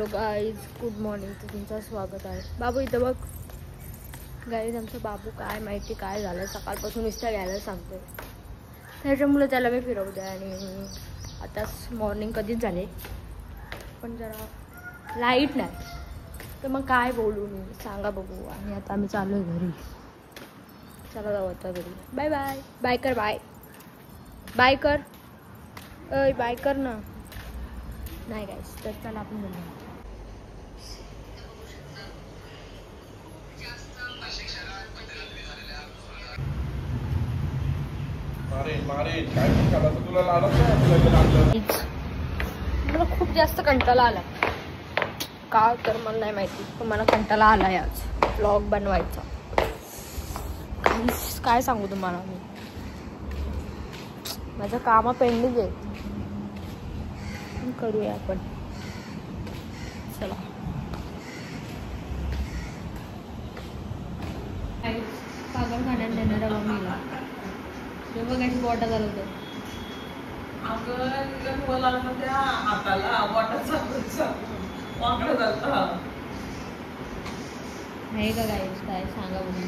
Hello guys, good morning. तर तुमचं स्वागत आहे. बाबू इथं बघ. गाईज आमचा बाबू काय माहिती काय झालं, सकाळपासून नुसतं घ्यायला सांगतो. त्याच्यामुळे त्याला मी फिरवते. आणि आता मॉर्निंग कधीच झाले, पण जरा लाईट नाही, तर मग काय बोलू मी, सांगा बघू. आणि आता आम्ही चालू आहे घरी. चला जाऊ आता घरी. Bye bye. बाय कर. बाय बाय कर. अय बाय कर ना. नाही गाईस, तर चला आपण बोलू. मला खूप जास्त कंटाळा आला. का तर मला नाही माहिती, पण मला कंटाळा आला आज व्लॉग बनवायचा. काय सांगू तुम्हाला मी, माझं काम पेंडिंग आहे. करूया आपण. चला पागल खाण्यात देणारा मम्मीला ते बघायची बॉटल झालं होतं. नाही का गाईस, काय सांगा बघू.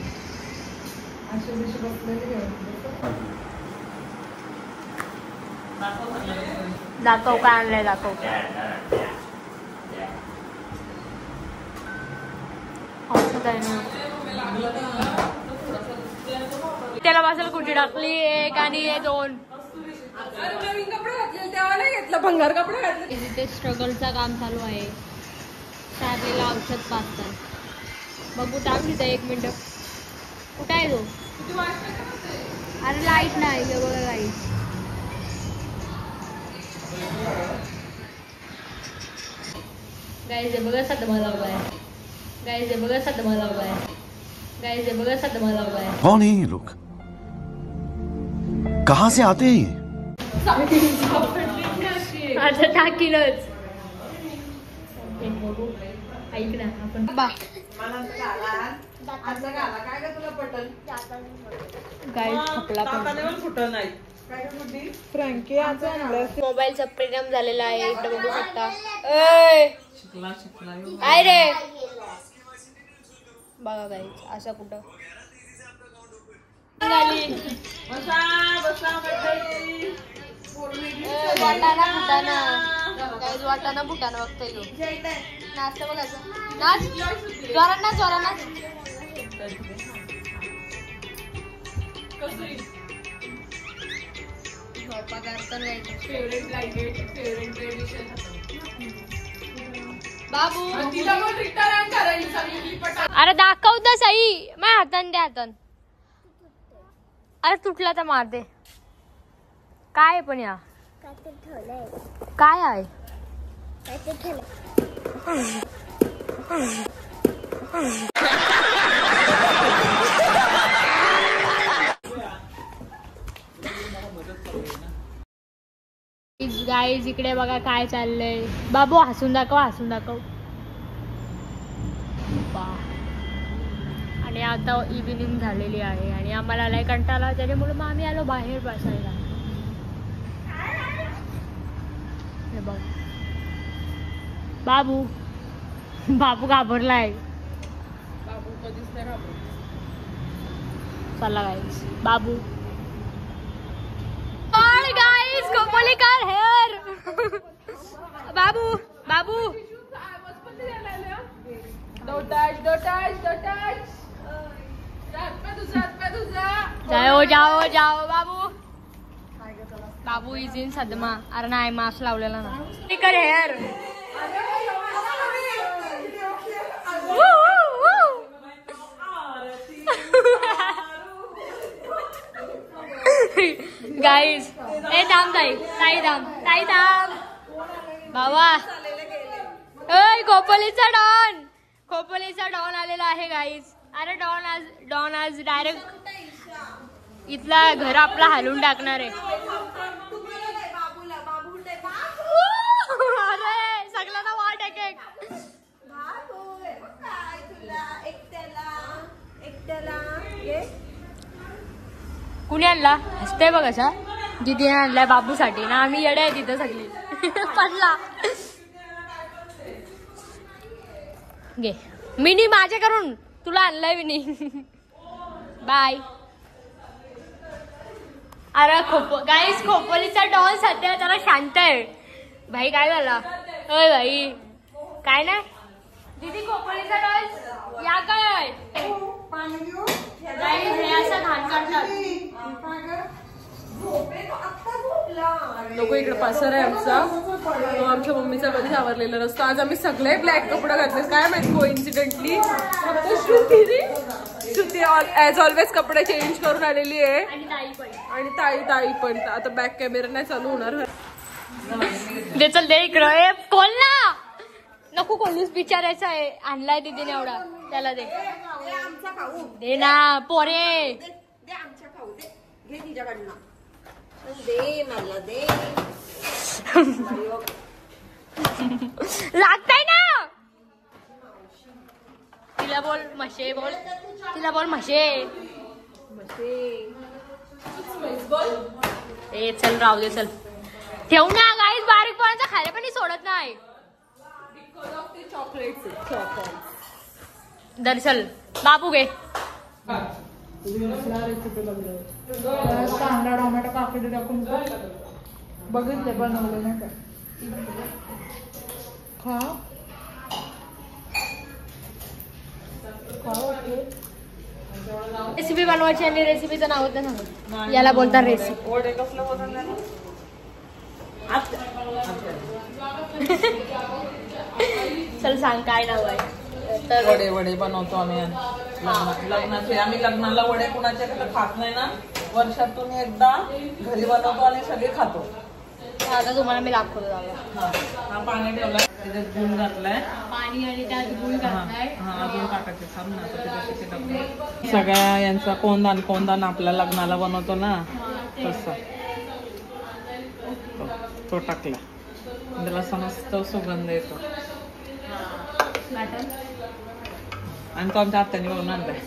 दाखव काय आणलंय, दाखव. त्याला बसायला कुठे टाकली, एक आणि हे दोन. भंगार कपडे घातले. इथे स्ट्रगलचं काम चालू आहे. शार्लीला औषध पाजतात. बघू टाक तिथं 1 मिनिट. कुठं आहे तो? अरे लाईट नाही. हे बघा लाईट. गाईज बघा सदमा लावलाय. गाईज बघा सदमा लावलाय. गाईज बघा सदमा लावलाय. कौन है ये लोग, कहाँ से आते हैं? आता टाकीनच. ऐक ना आपण मोबाईलचा परिणाम झालेला आहे. इकडे बघू शकता. काय रे बघा गाईज, असं कुठं वाटाणा फुटाणा बघताय तो. नाचतं बघायचं. नाच जोरात नाच, जोरात नाच. बाबू अरे दाखव तर सही. माझ्या हातान द्या, हातान. अरे तुटला तर मार दे. काय पण या काय आहे? गाईज इकडे बघा काय चाललंय. बाबू हसून दाखव, हसून दाखव. आणि आता इव्हिनिंग झालेली आहे आणि आम्हाला लय कंटाळा, त्याच्यामुळे मग आम्ही आलो बाहेर बसायला. हे बघ बाबू, बाबू घाबरलाय. बाबू कधीच नाही घाबरत. चला गाईस बाबू. गाईस कोमलिकार हेअर. बाबू बाबू जाओ जाओ जाओ. बाबू बाबू इज इन सदमा. अरे नाही, मास्क लावलेला ना. कर हेअर. गाईज ए थांब ताई, ताई थांब, ताई थांब. बाबा ए खोपोलीचा डॉन, खोपोलीचा डॉन आलेला आहे गाईज. अरे डॉन आज डायरेक्ट इथला घर आपला हलवून टाकणार आहे. अरे सगळ्यांना वाट एक कुणी आणला? हसते बघ असा. दीदीने आणलाय बाबूसाठी ना. आम्ही येडे आहे तिथं सगळी. पडला घे मिनी माझ्या करून तुला आणलंय मिनी. बाय. अरे गाईस खोपोलीचा डॉल सध्या जरा शांत आहे. भाई काय झाला? होय भाई काय नाही. दीदी खोपोलीचा डॉल या काय गाईस हे असं घाण करतात. लोक इकडे पासर आहे आमचा. आमच्या मम्मीचा कधीच आवरलेला नसतो. आज आम्ही सगळे ब्लॅक कपडे घातले. काय माहित कोइन्सिडेंटली श्रुती ऍज ऑलवेज कपडे चेंज करून आलेली आहे. आणि ताई पण. आता बॅक कॅमेरा नाही चालू होणार. दे चल दे इकडं. कोण ना नको कोणीच विचारायचं आहे. आणलाय दीदीने एवढा त्याला दे. दे ना पोरे. दे मला दे. लागताय ना. तिला बोल म्हशे बोल. तिला बोल म्हशे. ए चल राहू दे चल. ठेव ना गाईस. बारीक पोरांचा खायला पण सोडत नाही. दर्शल बाबू घे. कांदा टोमॅटो काकडी टाकून बघितले बनवले नाही का. खा रेसिपी बनवायची आणि रेसिपीचं नाव होतं ना याला बोलतात रेसिपी. वडे कसलं बनवलं. चल सांग काय नाव आहे. वडे बनवतो आम्ही लग्नाचे. आम्ही लग्नाला वडे कुणाच्याकडे खात नाही ना. वर्षातून एकदा घरी बनवतो आणि सगळे खातो. आता तुम्हाला मी दाखवतो. हा पाणी ठेवलाय त्याच्यात गुळ घातलाय. पाणी आणि त्यात गुळ घातलाय. अजून टाकायचे थांब ना. सगळ्या यांचा कोंदान आपल्या लग्नाला बनवतो ना तसा तो टाकला. त्याला समस्त सुगंध येतो. आणि तो आमच्या आत्याने बनवून आणलाय.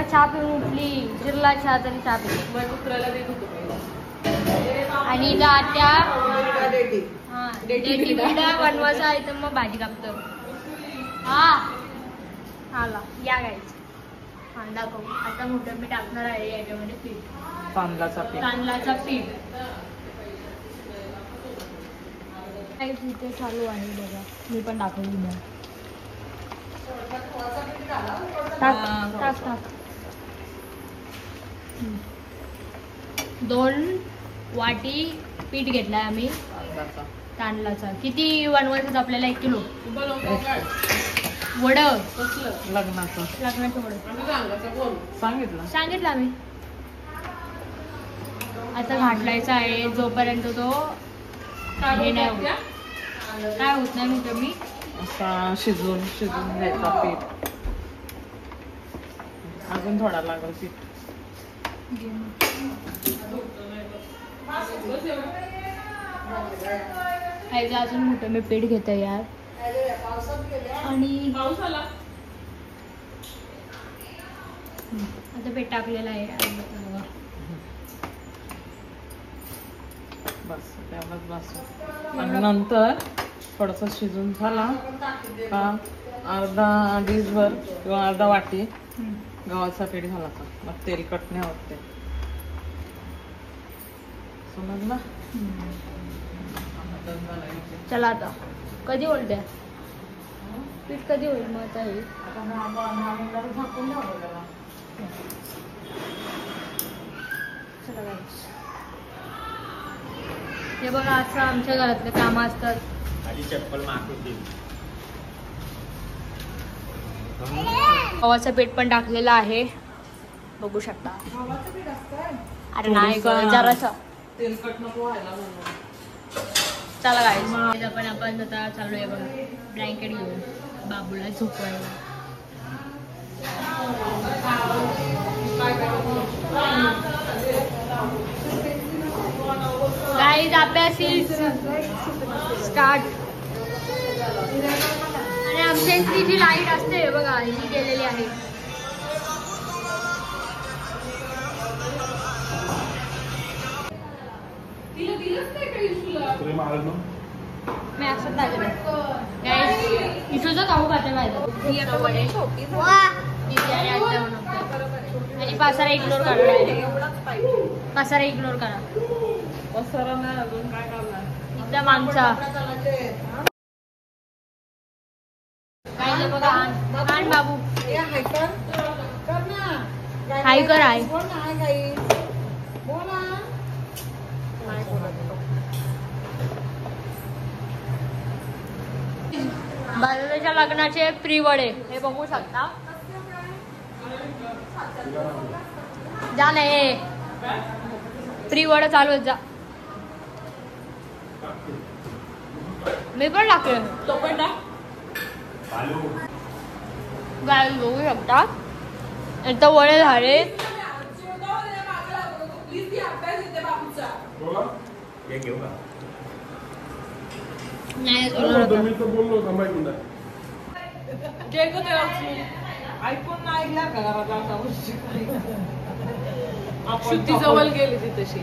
चहा पिऊन उठली. जिरला चहा तरी चहा पिली. आणि इथं आत्या बनवायचा आहे तर मग भाजी कापतो. हा आला या गायच. कांदा करू. आता मोठं मी टाकणार आहे याच्यामध्ये पीठ. तांदळाचा पीठ इथे चालू आहे बघा. मी पण टाकून घ्या. टाक 2 वाटी पीठ घेतलाय आम्ही तांदळाचा. किती बनवायचं आपल्याला? 1 किलो वड. लग्नाचं वड सांगितलं आम्ही. आता घाटलायचा आहे जोपर्यंत तो हे नाही होत. काय होत नाही म्हणतो मी. असा शिजून घ्यायचा पीठ. अजून थोडा लागेल पीठ. अजून मोठं मी पीठ घेतो यार. आणि आता पीठ टाकलेलं आहे. बस त्यालाच बस. आणि नंतर थोडंसं शिजून झाला का अर्धा डिशभर किंवा अर्धा वाटी गव्हाचा पीठ घालायचा. मग तेलकट नाही होत ते. समजलं. चला आता कधी बोलते पीठ कधी होईल मग आता हे. हे बघा असं आमच्या घरातले काम असतात. गव्हाचं पीठ पण टाकलेलं आहे बघू शकता. अरे नाही जरासं तेलकट नको व्हायला म्हणून. चला गाईस आपण आता चालू आहे बघा ब्लँकेट घेऊन बाबूला झोपवायला. गाईज अभ्यास स्टार्ट. आणि आमच्या इथली जी लाईट असते बघा ही गेलेली आहे. मी असं टाकलं इथूच खाऊ खाते माहिती मी आता वडे बिर्याणी आत्ता बनवते आणि पासारा इग्नोर करा पासारा इग्नोर करा पसारा नाही अजून काय करणार एकदम आमचा काय ते बघा आण बाबू हाय कर हाय बाजूच्या लग्नाचे प्री वडे हे बघू शकता जा नाही प्री वडे चालू आहेत जा मी पण टाकले तो पण टाक. गाय बघू शकता इथं वडे झाले नाही ऐकून नाही ऐकला का घरात आता गोष्टी शुद्धी जवळ गेली ती तशी.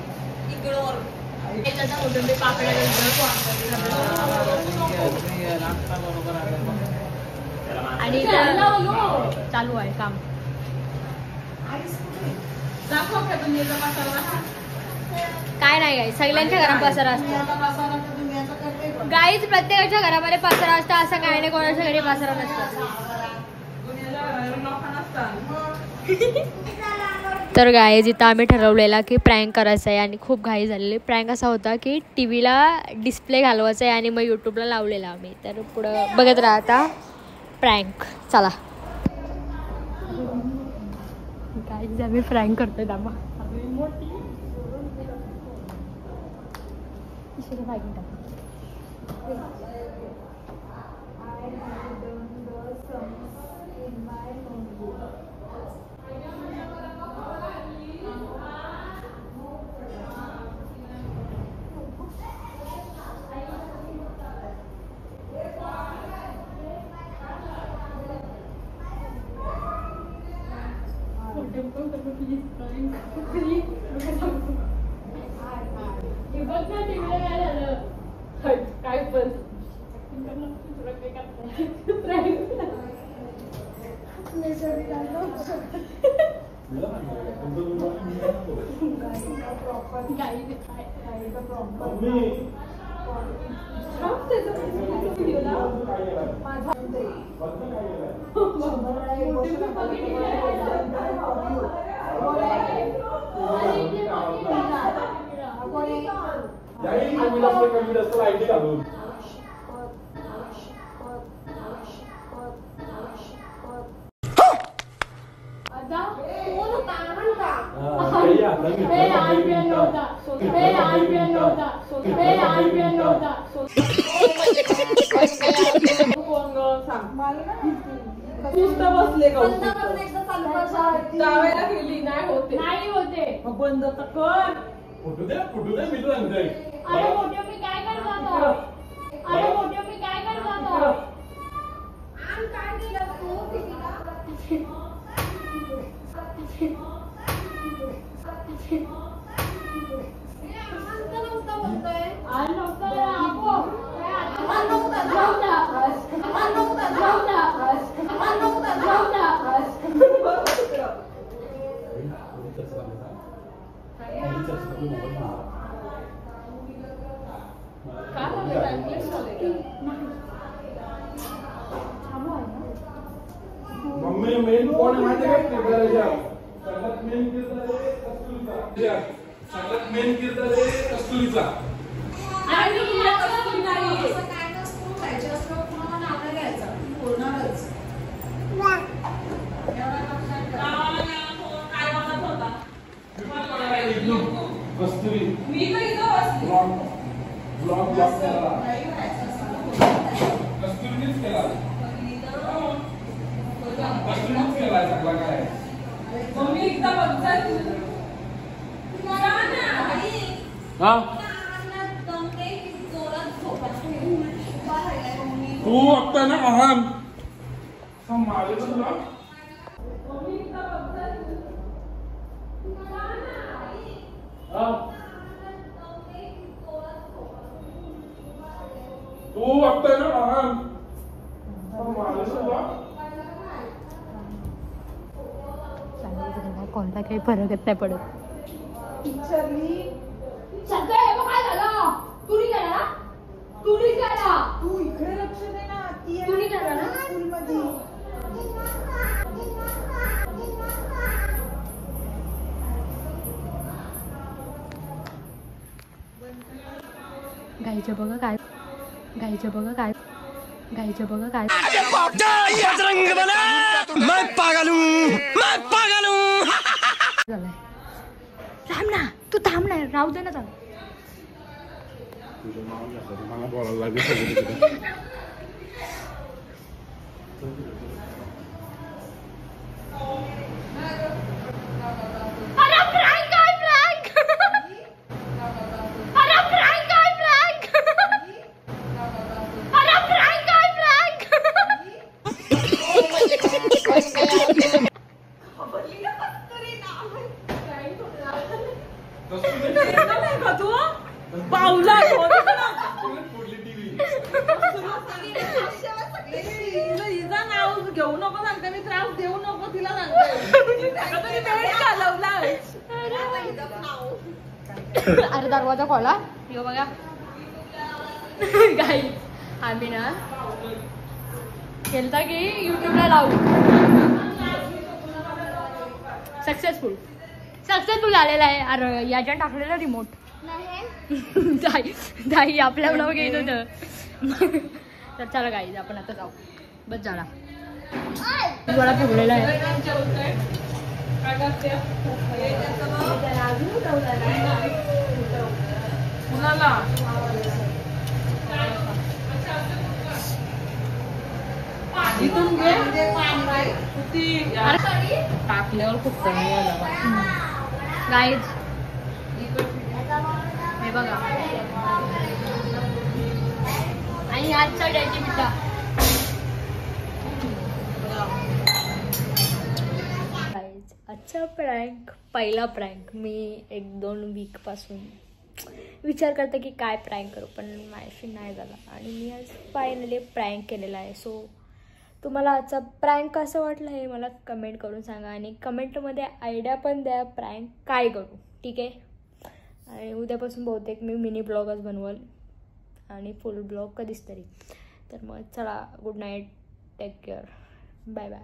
आणि चालू आहे काम काय नाही गाई सगळ्यांच्या घरात पसारा असतो गाईच प्रत्येकाच्या घरामध्ये पसारा असतो असं काही नाही कोणाच्या घरी पसारा नसतो तर गाईज इथं आम्ही ठरवलेला की प्रँक करायचं आहे आणि खूप घाई झालेली प्रँक असा होता की टी व्हीला डिस्प्ले घालवायचा आहे आणि मग यूट्यूबला लावलेला आम्ही तर पुढं बघत राहता प्रँक चला गाईज आम्ही प्रँक करतोय दाबा काय पण जावायला गेली नाही होते नाही होते बंद तर कर फुटू दे मी तुला म्हणतोय अरे मोठे मी काय करतो अरे मोठे मी काय करतो आम काय केलं तू मम्मी मेन कोण आहे माहिती आहे का सगळ्यात मेन किरदार आहे कस्तुरीचा सगळ्यात मेन किरदार आहे कस्तुरीचा कस्तुरी ब्लॉग केला कस्तुरीनेच केला कस्तुरीनेच केला सगळा काय मम्मी एकदा बघतात तू आता ना आहान मारे तुला काही फरकच नाही पडत. गाईच्या बघा काय गाईच्या बघा काय गाईच्या बघा काय झालंय. थांब ना तू थांब ना राहू दे ना थांब. मला बोलायला लागेल. पावला नाव घेऊ नको सांगते मी, त्रास देऊ नको तिला सांगते. अरे दरवाजा खोला. यो बघा गाई आम्ही ना केलता की युट्यूबला लावू. सक्सेसफुल आलेला आहे. अरे याच्या टाकलेला रिमोट दाई आपल्या नाव घेत होतं. तर चला गाईज आपण आता जाऊ. बस झाला मला फुगलेला आहे. टाकल्यावर खूप कमी गाईज हे बघा आणि आजचा डायची पिठा. आजचा प्रँक पहिला प्रँक. मी 1-2 वीक पासून विचार करते की काय प्रँक करू पण माझ्याशी नाही झाला आणि मी आज फायनली प्रँक केलेला आहे. सो तुम्हाला आजचा प्रँक कसं वाटलं हे मला कमेंट करून सांगा आणि कमेंटमध्ये आयडिया पण द्या प्रँक काय करू. ठीक आहे. आणि उद्यापासून बहुतेक मी मिनी ब्लॉगच बनवल आणि फुल ब्लॉग कधीच तरी. तर मग चला good night. Take care. Bye bye.